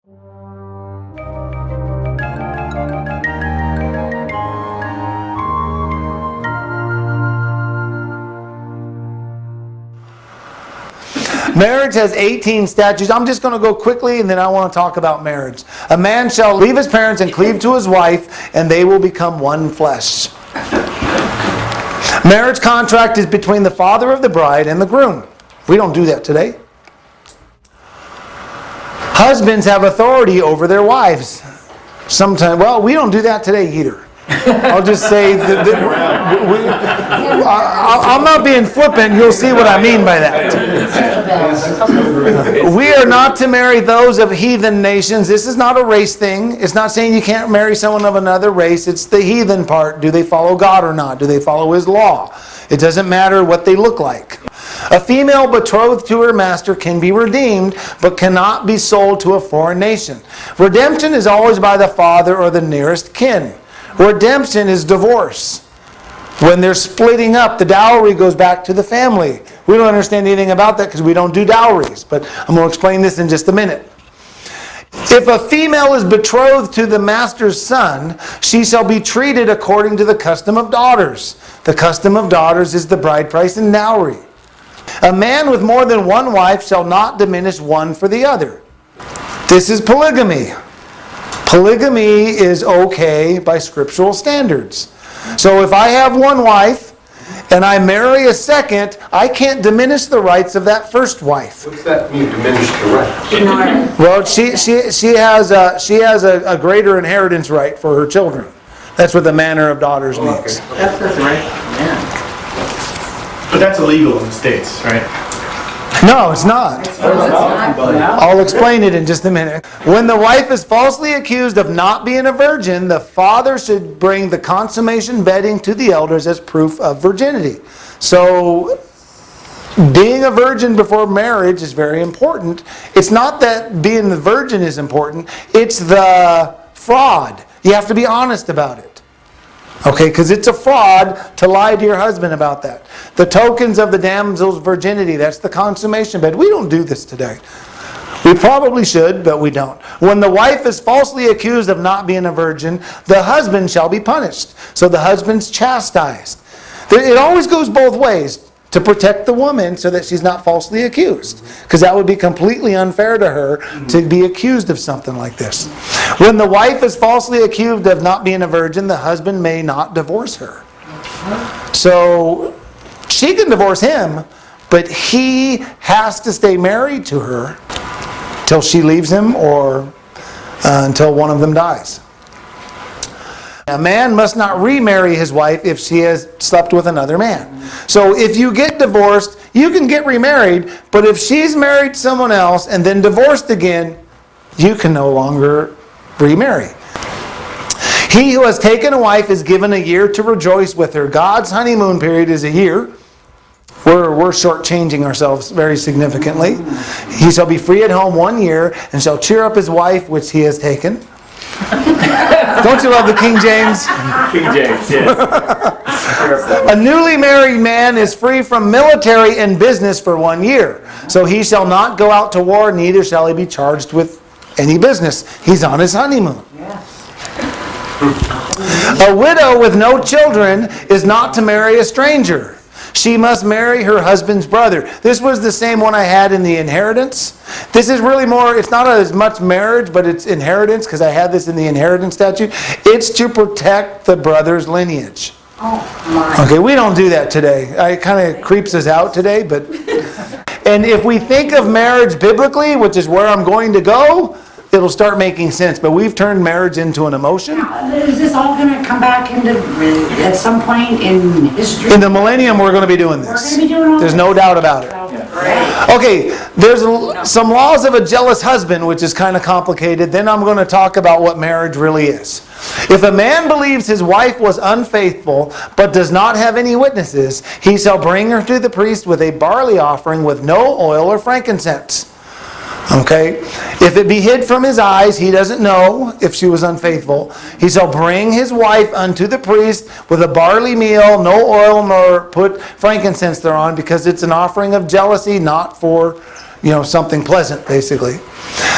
Marriage has 18 statutes. I'm just going to go quickly and then I want to talk about marriage. A man shall leave his parents and cleave to his wife, and they will become one flesh. Marriage contract is between the father of the bride and the groom. We don't do that today. Husbands have authority over their wives. Sometimes, well, we don't do that today either. I'll just say that I'm not being flippant. You'll see what I mean by that. We are not to marry those of heathen nations. This is not a race thing. It's not saying you can't marry someone of another race. It's the heathen part. Do they follow God or not? Do they follow His law? It doesn't matter what they look like. A female betrothed to her master can be redeemed, but cannot be sold to a foreign nation. Redemption is always by the father or the nearest kin. Redemption is divorce. When they're splitting up, the dowry goes back to the family. We don't understand anything about that because we don't do dowries, but I'm going to explain this in just a minute. If a female is betrothed to the master's son, she shall be treated according to the custom of daughters. The custom of daughters is the bride price and dowry. A man with more than one wife shall not diminish one for the other. This is polygamy. Polygamy is okay by scriptural standards. So if I have one wife and I marry a second, I can't diminish the rights of that first wife. What's that mean, diminish the rights? Well, she has a greater inheritance right for her children. That's what the manner of daughters means. Okay. That's right. Yeah. But that's illegal in the States, right? No, it's not. I'll explain it in just a minute. When the wife is falsely accused of not being a virgin, the father should bring the consummation bedding to the elders as proof of virginity. So, being a virgin before marriage is very important. It's not that being the virgin is important, it's the fraud. You have to be honest about it. Okay, because it's a fraud to lie to your husband about that. The tokens of the damsel's virginity, that's the consummation bed. We don't do this today. We probably should, but we don't. When the wife is falsely accused of not being a virgin, the husband shall be punished. So the husband's chastised. It always goes both ways. To protect the woman so that she's not falsely accused. Because that would be completely unfair to her to be accused of something like this. When the wife is falsely accused of not being a virgin, the husband may not divorce her. So she can divorce him, but he has to stay married to her till she leaves him or until one of them dies. A man must not remarry his wife if she has slept with another man. So if you get divorced, you can get remarried, but if she's married someone else and then divorced again, you can no longer remarry. He who has taken a wife is given a year to rejoice with her. God's honeymoon period is a year. We're shortchanging ourselves very significantly. He shall be free at home 1 year and shall cheer up his wife which he has taken. Don't you love the King James? King James, yes. A newly married man is free from military and business for 1 year. So he shall not go out to war, neither shall he be charged with any business. He's on his honeymoon. A widow with no children is not to marry a stranger. She must marry her husband's brother. This was the same one I had in the inheritance. This is really more, it's not as much marriage, but it's inheritance, because I had this in the inheritance statute. It's to protect the brother's lineage. Oh, my. Okay, we don't do that today. It kind of creeps us out today, but... And if we think of marriage biblically, which is where I'm going to go, it'll start making sense. But we've turned marriage into an emotion. Is this all going to come back into at some point in history? In the millennium, we're going to be doing this. We're going to be doing all There's this? no doubt about it. Great. Okay, there's some laws of a jealous husband, which is kind of complicated. Then I'm going to talk about what marriage really is. If a man believes his wife was unfaithful, but does not have any witnesses, he shall bring her to the priest with a barley offering with no oil or frankincense. Okay? If it be hid from his eyes, he doesn't know if she was unfaithful. He shall bring his wife unto the priest with a barley meal, no oil, nor put frankincense thereon, because it's an offering of jealousy, not for, something pleasant, basically.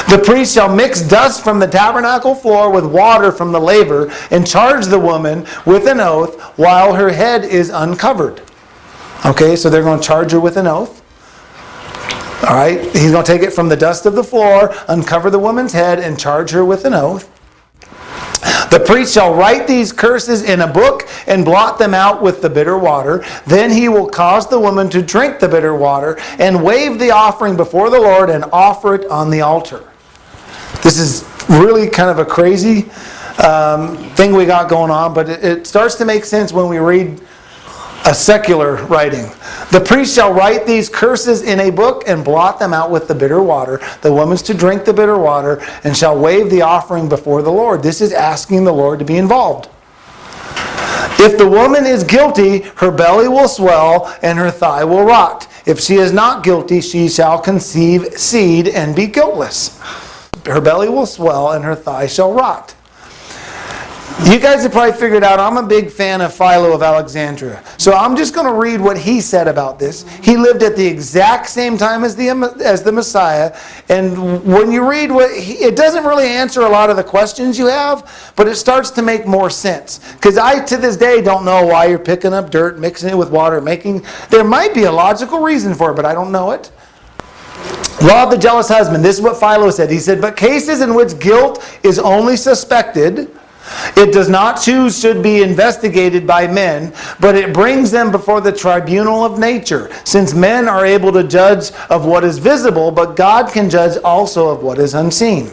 The priest shall mix dust from the tabernacle floor with water from the laver and charge the woman with an oath while her head is uncovered. Okay, so they're going to charge her with an oath. All right, he's going to take it from the dust of the floor, uncover the woman's head, and charge her with an oath. The priest shall write these curses in a book and blot them out with the bitter water. Then he will cause the woman to drink the bitter water and wave the offering before the Lord and offer it on the altar. This is really kind of a crazy thing we got going on, but it starts to make sense when we read a secular writing. The priest shall write these curses in a book and blot them out with the bitter water. The woman's to drink the bitter water and shall wave the offering before the Lord. This is asking the Lord to be involved. If the woman is guilty, her belly will swell and her thigh will rot. If she is not guilty, she shall conceive seed and be guiltless. Her belly will swell and her thigh shall rot. You guys have probably figured out I'm a big fan of Philo of Alexandria. So I'm just going to read what he said about this. He lived at the exact same time as the Messiah. And when you read it doesn't really answer a lot of the questions you have, but it starts to make more sense. Because I, to this day, don't know why you're picking up dirt, mixing it with water, there might be a logical reason for it, but I don't know it. Law of the jealous husband. This is what Philo said. He said, but cases in which guilt is only suspected, it does not choose should be investigated by men, but it brings them before the tribunal of nature, since men are able to judge of what is visible, but God can judge also of what is unseen.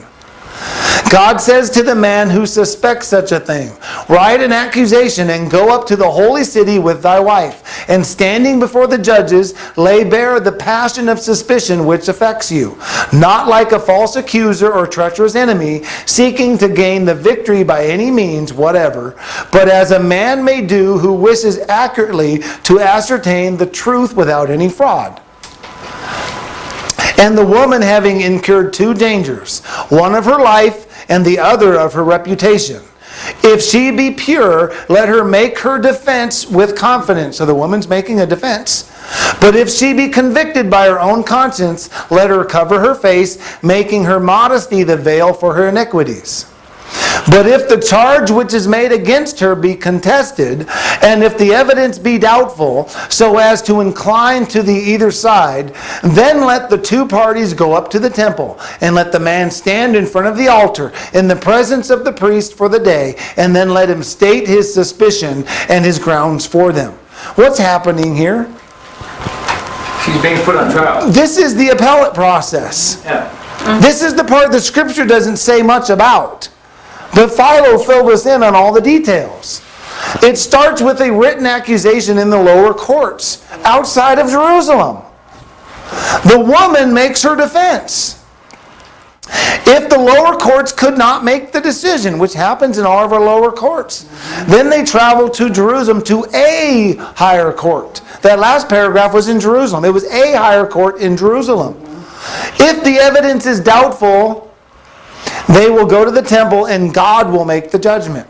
God says to the man who suspects such a thing, write an accusation and go up to the holy city with thy wife, and standing before the judges, lay bare the passion of suspicion which affects you, not like a false accuser or treacherous enemy, seeking to gain the victory by any means whatever, but as a man may do who wishes accurately to ascertain the truth without any fraud. And the woman having incurred two dangers, one of her life and the other of her reputation. If she be pure, let her make her defense with confidence. So the woman's making a defense. But if she be convicted by her own conscience, let her cover her face, making her modesty the veil for her iniquities. But if the charge which is made against her be contested, and if the evidence be doubtful, so as to incline to the either side, then let the two parties go up to the temple, and let the man stand in front of the altar, in the presence of the priest for the day, and then let him state his suspicion and his grounds for them. What's happening here? She's being put on trial. This is the appellate process. Yeah. This is the part the scripture doesn't say much about. But Philo filled us in on all the details. It starts with a written accusation in the lower courts outside of Jerusalem. The woman makes her defense. If the lower courts could not make the decision, which happens in all of our lower courts, then they travel to Jerusalem to a higher court. That last paragraph was in Jerusalem. It was a higher court in Jerusalem. If the evidence is doubtful, they will go to the temple and God will make the judgment.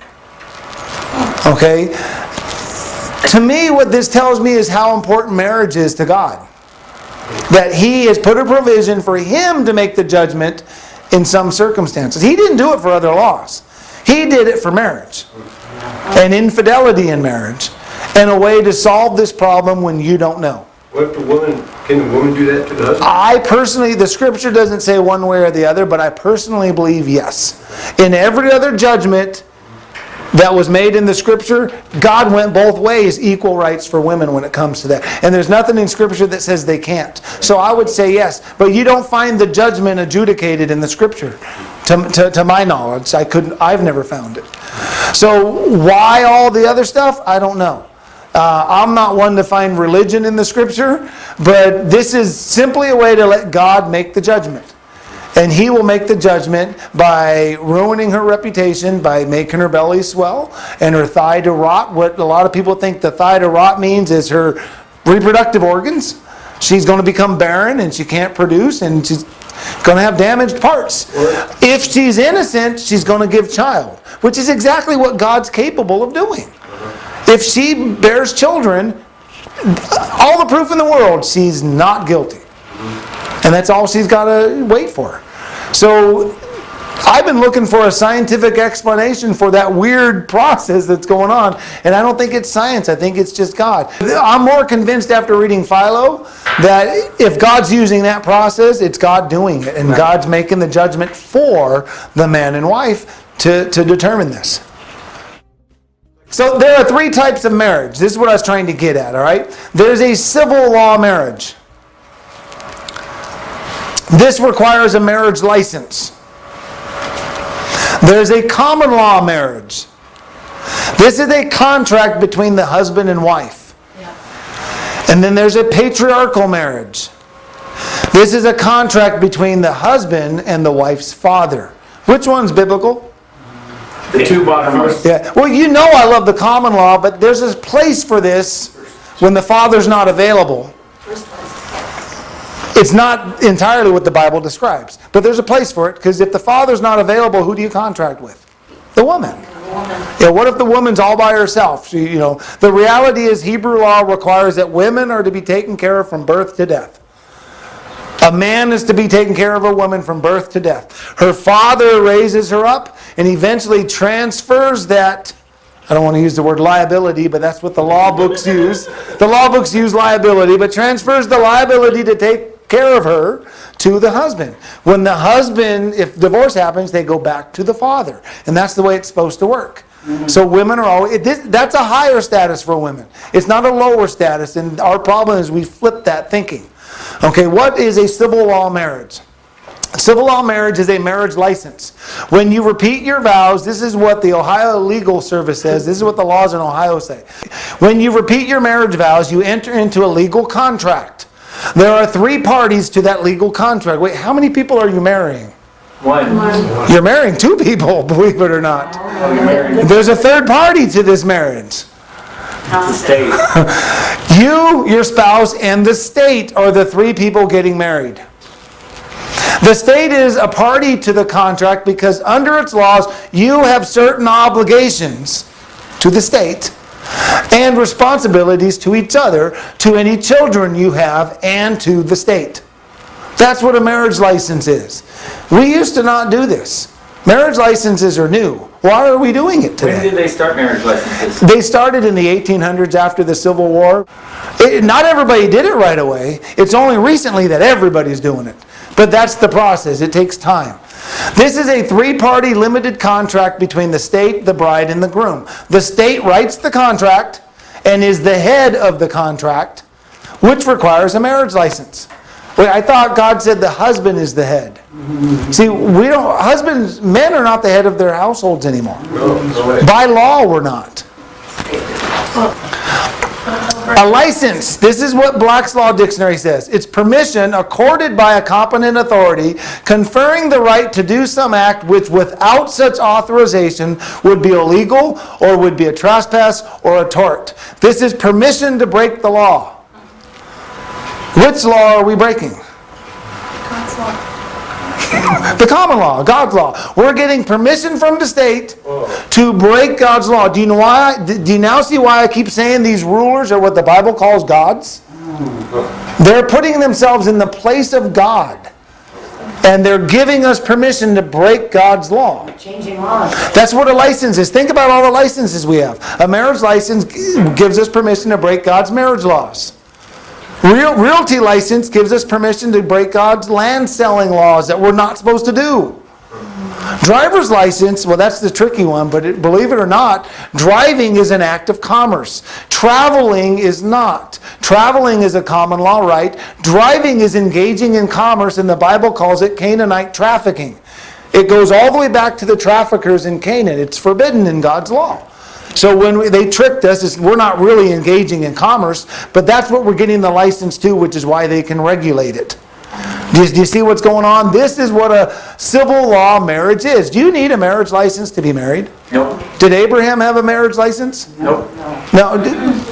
Okay? To me, what this tells me is how important marriage is to God. That He has put a provision for Him to make the judgment in some circumstances. He didn't do it for other laws. He did it for marriage. And infidelity in marriage. And a way to solve this problem when you don't know. What if can the woman do that to the husband? I personally, the scripture doesn't say one way or the other, but I personally believe yes. In every other judgment that was made in the scripture, God went both ways, equal rights for women when it comes to that. And there's nothing in scripture that says they can't. So I would say yes, but you don't find the judgment adjudicated in the scripture. To my knowledge, I've never found it. So why all the other stuff? I don't know. I'm not one to find religion in the scripture, but this is simply a way to let God make the judgment. And He will make the judgment by ruining her reputation, by making her belly swell and her thigh to rot. What a lot of people think the thigh to rot means is her reproductive organs. She's going to become barren and she can't produce and she's going to have damaged parts. If she's innocent, she's going to give child, which is exactly what God's capable of doing. If she bears children, all the proof in the world, she's not guilty. And that's all she's got to wait for. So I've been looking for a scientific explanation for that weird process that's going on, and I don't think it's science. I think it's just God. I'm more convinced after reading Philo that if God's using that process, it's God doing it, and God's making the judgment for the man and wife to determine this. So there are three types of marriage. This is what I was trying to get at, all right? There's a civil law marriage. This requires a marriage license. There's a common law marriage. This is a contract between the husband and wife. And then there's a patriarchal marriage. This is a contract between the husband and the wife's father. Which one's biblical? The two bottom first. Yeah. Well, you know I love the common law, but there's a place for this when the father's not available. It's not entirely what the Bible describes, but there's a place for it, because if the father's not available, who do you contract with? The woman. Yeah, what if the woman's all by herself? The reality is Hebrew law requires that women are to be taken care of from birth to death. A man is to be taken care of a woman from birth to death. Her father raises her up and eventually transfers that. I don't want to use the word liability, but that's what the law books use. The law books use liability, but transfers the liability to take care of her to the husband. When the husband, if divorce happens, they go back to the father. And that's the way it's supposed to work. So women are always, that's a higher status for women. It's not a lower status, and our problem is we flip that thinking. Okay, what is a civil law marriage? Civil law marriage is a marriage license. When you repeat your vows, this is what the Ohio Legal Service says. This is what the laws in Ohio say. When you repeat your marriage vows, you enter into a legal contract. There are three parties to that legal contract. Wait, how many people are you marrying? One. You're marrying two people, believe it or not. There's a third party to this marriage. The state. You, your spouse, and the state are the three people getting married. The state is a party to the contract because under its laws, you have certain obligations to the state and responsibilities to each other, to any children you have, and to the state. That's what a marriage license is. We used to not do this. Marriage licenses are new. Why are we doing it today? When did they start marriage licenses? They started in the 1800s after the Civil War. Not everybody did it right away. It's only recently that everybody's doing it. But that's the process. It takes time. This is a three-party limited contract between the state, the bride, and the groom. The state writes the contract and is the head of the contract, which requires a marriage license. Wait, I thought God said the husband is the head. See, men are not the head of their households anymore. No way. By law, we're not. A license, this is what Black's Law Dictionary says. It's permission accorded by a competent authority conferring the right to do some act which without such authorization would be illegal or would be a trespass or a tort. This is permission to break the law. Which law are we breaking? God's law. The common law, God's law. We're getting permission from the state to break God's law. Do you know why? Do you now see why I keep saying these rulers are what the Bible calls gods? They're putting themselves in the place of God. And they're giving us permission to break God's law. Changing laws. That's what a license is. Think about all the licenses we have. A marriage license gives us permission to break God's marriage laws. Realty license gives us permission to break God's land selling laws that we're not supposed to do. Driver's license, well, that's the tricky one, but believe it or not, driving is an act of commerce. Traveling is not. Traveling is a common law right. Driving is engaging in commerce, and the Bible calls it Canaanite trafficking. It goes all the way back to the traffickers in Canaan. It's forbidden in God's law. So when they tricked us, we're not really engaging in commerce, but that's what we're getting the license to, which is why they can regulate it. Do you see what's going on? This is what a civil law marriage is. Do you need a marriage license to be married? Nope. Did Abraham have a marriage license? Nope. No,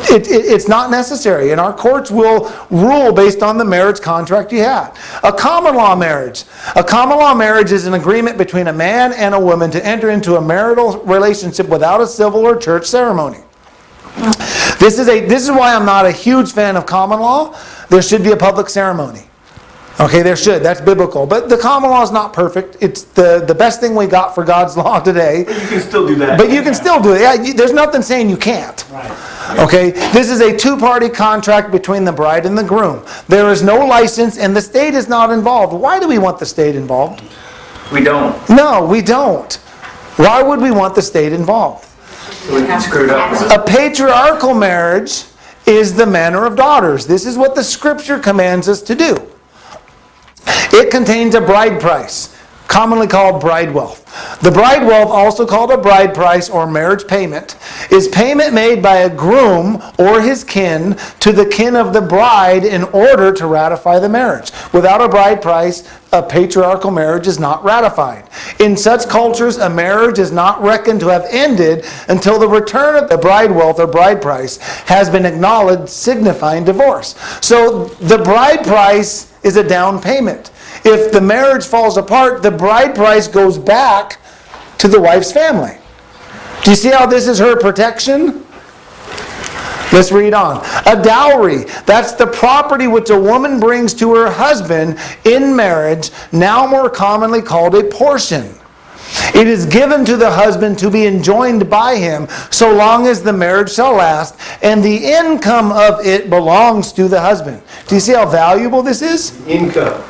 it's not necessary. And our courts will rule based on the marriage contract you had. A common law marriage. A common law marriage is an agreement between a man and a woman to enter into a marital relationship without a civil or church ceremony. This is why I'm not a huge fan of common law. There should be a public ceremony. Okay, there should. That's biblical. But the common law is not perfect. It's the best thing we got for God's law today. You can still do that. But you can still do it. Yeah, there's nothing saying you can't. Okay, this is a two-party contract between the bride and the groom. There is no license and the state is not involved. Why do we want the state involved? We don't. No, we don't. Why would we want the state involved? We get screwed up. A patriarchal marriage is the manner of daughters. This is what the scripture commands us to do. It contains a bride price, commonly called bride wealth. The bride wealth, also called a bride price or marriage payment, is payment made by a groom or his kin to the kin of the bride in order to ratify the marriage. Without a bride price, a patriarchal marriage is not ratified. In such cultures, a marriage is not reckoned to have ended until the return of the bride wealth or bride price has been acknowledged, signifying divorce. So the bride price is a down payment. If the marriage falls apart, the bride price goes back to the wife's family. Do you see how this is her protection? Let's read on. A dowry, that's the property which a woman brings to her husband in marriage, now more commonly called a portion. It is given to the husband to be enjoined by him so long as the marriage shall last, and the income of it belongs to the husband. Do you see how valuable this is? Income.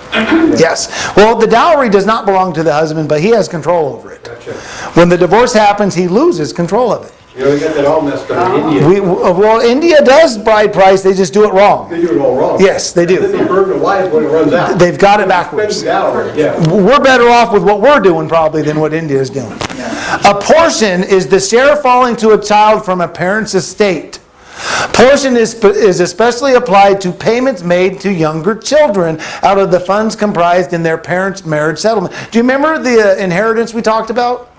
Yes. Well, the dowry does not belong to the husband, but he has control over it. Gotcha. When the divorce happens, he loses control of it. You know, we got that all messed up in India. Well, India does bride price, they just do it wrong. They do it all wrong. Yes, they Then do. they burn the wife when it runs out. They've got it backwards. Spend the hour, yeah. We're better off with what we're doing probably than what India is doing. A portion is the share falling to a child from a parent's estate. Portion is especially applied to payments made to younger children out of the funds comprised in their parents' marriage settlement. Do you remember the inheritance we talked about?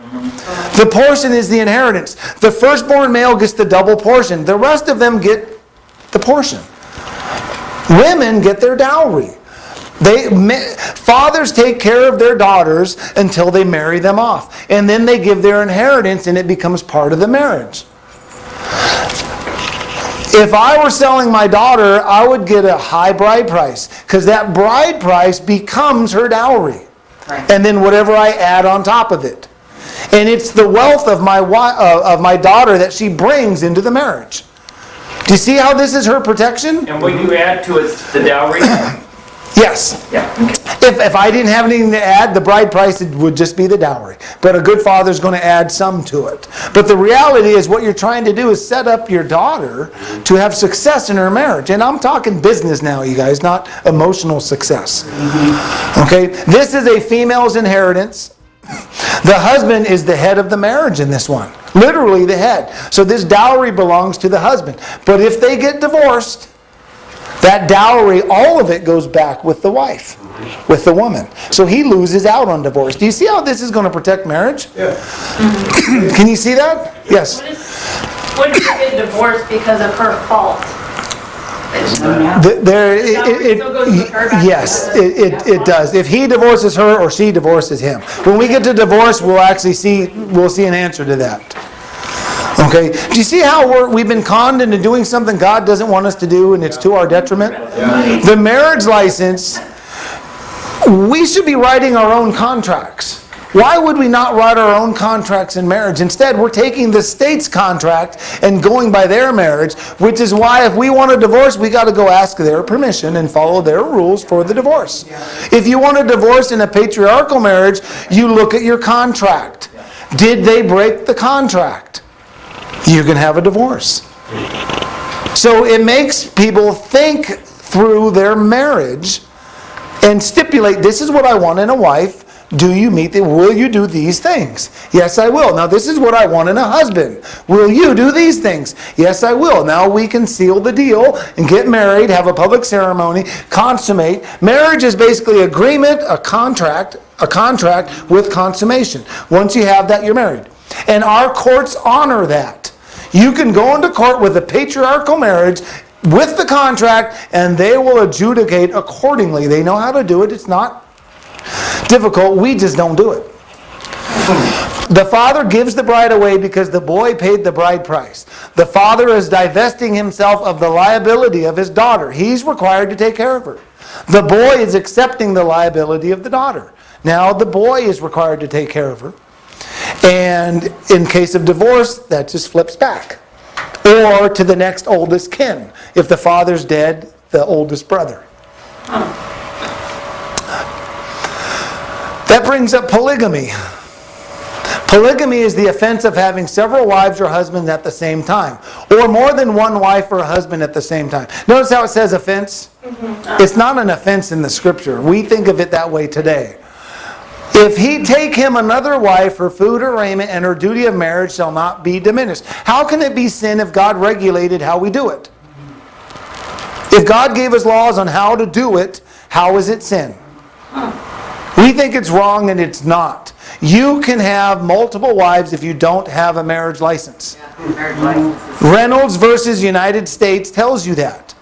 The portion is the inheritance. The firstborn male gets the double portion. The rest of them get the portion. Women get their dowry. Fathers take care of their daughters until they marry them off. And then they give their inheritance and it becomes part of the marriage. If I were selling my daughter, I would get a high bride price because that bride price becomes her dowry. And then whatever I add on top of it. And it's the wealth of my daughter that she brings into the marriage. Do you see how this is her protection? And what you add to it, the dowry? Yes. Yeah. If I didn't have anything to add, the bride price would just be the dowry. But a good father is going to add some to it. But the reality is what you're trying to do is set up your daughter to have success in her marriage. And I'm talking business now, you guys, not emotional success. Okay? This is a female's inheritance. The husband is the head of the marriage in this one. Literally the head. So this dowry belongs to the husband. But if they get divorced, that dowry, all of it goes back with the wife, with the woman. So he loses out on divorce. Do you see how this is going to protect marriage? Yeah. Can you see that? Yes. What if you get divorced because of her fault? Yes, it does. If he divorces her or she divorces him. When we get to divorce, we'll see an answer to that. Okay, do you see how we've been conned into doing something God doesn't want us to do and it's to our detriment? Yeah. The marriage license, we should be writing our own contracts. Why would we not write our own contracts in marriage? Instead, we're taking the state's contract and going by their marriage, which is why if we want a divorce, we got to go ask their permission and follow their rules for the divorce. If you want a divorce in a patriarchal marriage, you look at your contract. Did they break the contract? You can have a divorce. So it makes people think through their marriage and stipulate, this is what I want in a wife. Will you do these things? Yes, I will. Now this is what I want in a husband. Will you do these things? Yes, I will. Now we can seal the deal and get married, have a public ceremony, consummate. Marriage is basically agreement, a contract with consummation. Once you have that, you're married. And our courts honor that. You can go into court with a patriarchal marriage with the contract and they will adjudicate accordingly. They know how to do it. It's not difficult. We just don't do it. The father gives the bride away because the boy paid the bride price. The father is divesting himself of the liability of his daughter. He's required to take care of her. The boy is accepting the liability of the daughter. Now the boy is required to take care of her. And in case of divorce, that just flips back. Or to the next oldest kin. If the father's dead, the oldest brother. That brings up polygamy. Polygamy is the offense of having several wives or husbands at the same time, or more than one wife or husband at the same time. Notice how it says offense? It's not an offense in the scripture. We think of it that way today. If he take him another wife, her food or raiment, and her duty of marriage shall not be diminished. How can it be sin if God regulated how we do it? If God gave us laws on how to do it, how is it sin? We think it's wrong and it's not. You can have multiple wives if you don't have a marriage license. Reynolds versus United States tells you that.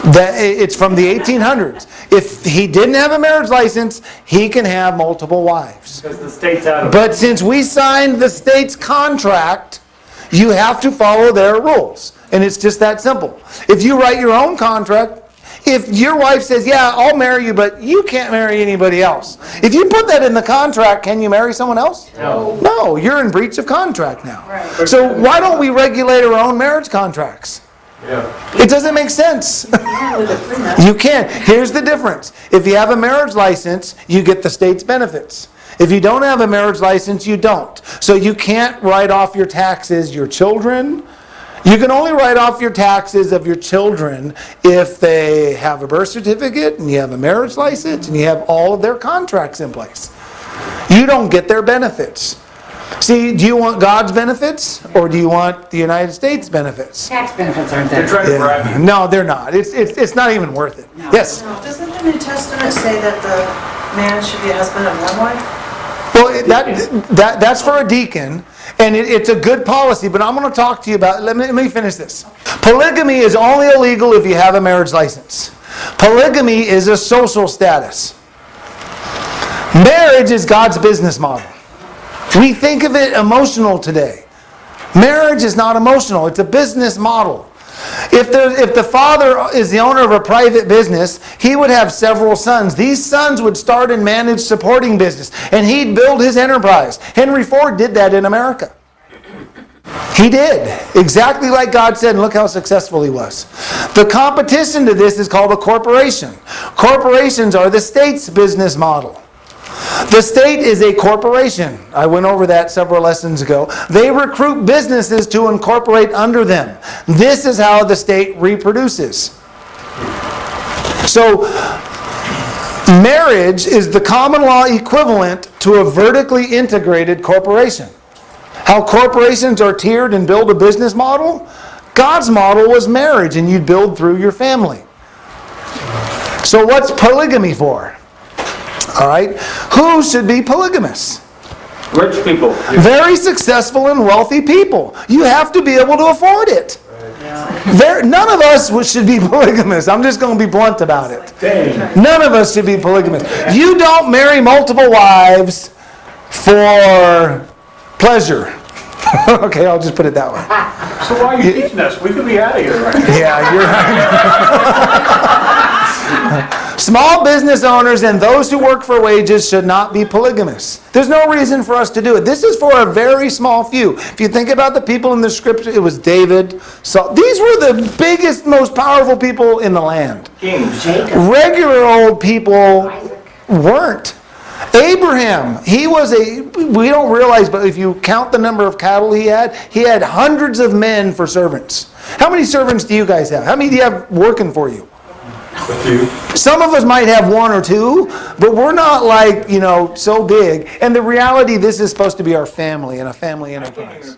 It's from the 1800s. If he didn't have a marriage license, he can have multiple wives. Because the state's out of it. But since we signed the state's contract, you have to follow their rules. And it's just that simple. If you write your own contract, if your wife says, yeah, I'll marry you, but you can't marry anybody else. If you put that in the contract, can you marry someone else? No. No, you're in breach of contract now. So why don't we regulate our own marriage contracts? It doesn't make sense. You can't. Here's the difference. If you have a marriage license, you get the state's benefits. If you don't have a marriage license, you don't. So you can't write off your taxes, your children. You can only write off your taxes of your children if they have a birth certificate and you have a marriage license and you have all of their contracts in place. You don't get their benefits. See, do you want God's benefits or do you want the United States benefits? Tax benefits aren't They're there. trying to bribe you. No, they're not. It's not even worth it. Yes. Doesn't the New Testament say that the man should be a husband of one wife? Well, that's for a deacon, and it's a good policy, but I'm going to talk to you about, let me finish this. Polygamy is only illegal if you have a marriage license. Polygamy is a social status. Marriage is God's business model. We think of it emotional today. Marriage is not emotional, it's a business model. If the father is the owner of a private business, he would have several sons. These sons would start and manage supporting business, and he'd build his enterprise. Henry Ford did that in America. He did, exactly like God said, and look how successful he was. The competition to this is called a corporation. Corporations are the state's business model. The state is a corporation. I went over that several lessons ago. They recruit businesses to incorporate under them. This is how the state reproduces. So, marriage is the common law equivalent to a vertically integrated corporation. How corporations are tiered and build a business model? God's model was marriage, and you'd build through your family. So what's polygamy for? All right. Who should be polygamous? Rich people. Very successful and wealthy people. You have to be able to afford it. None of us should be polygamous. I'm just going to be blunt about it. None of us should be polygamous. You don't marry multiple wives for pleasure. Okay, I'll just put it that way. So why are you teaching us? We could be out of here right now. Yeah, you're right. Small business owners and those who work for wages should not be polygamous. There's no reason for us to do it. This is for a very small few. If you think about the people in the scripture, it was David. So these were the biggest, most powerful people in the land. Kings. Regular old people weren't. Abraham, we don't realize, but if you count the number of cattle he had hundreds of men for servants. How many servants do you guys have? How many do you have working for you? A few. Some of us might have one or two, but we're not like, so big. And the reality, this is supposed to be our family and a family enterprise.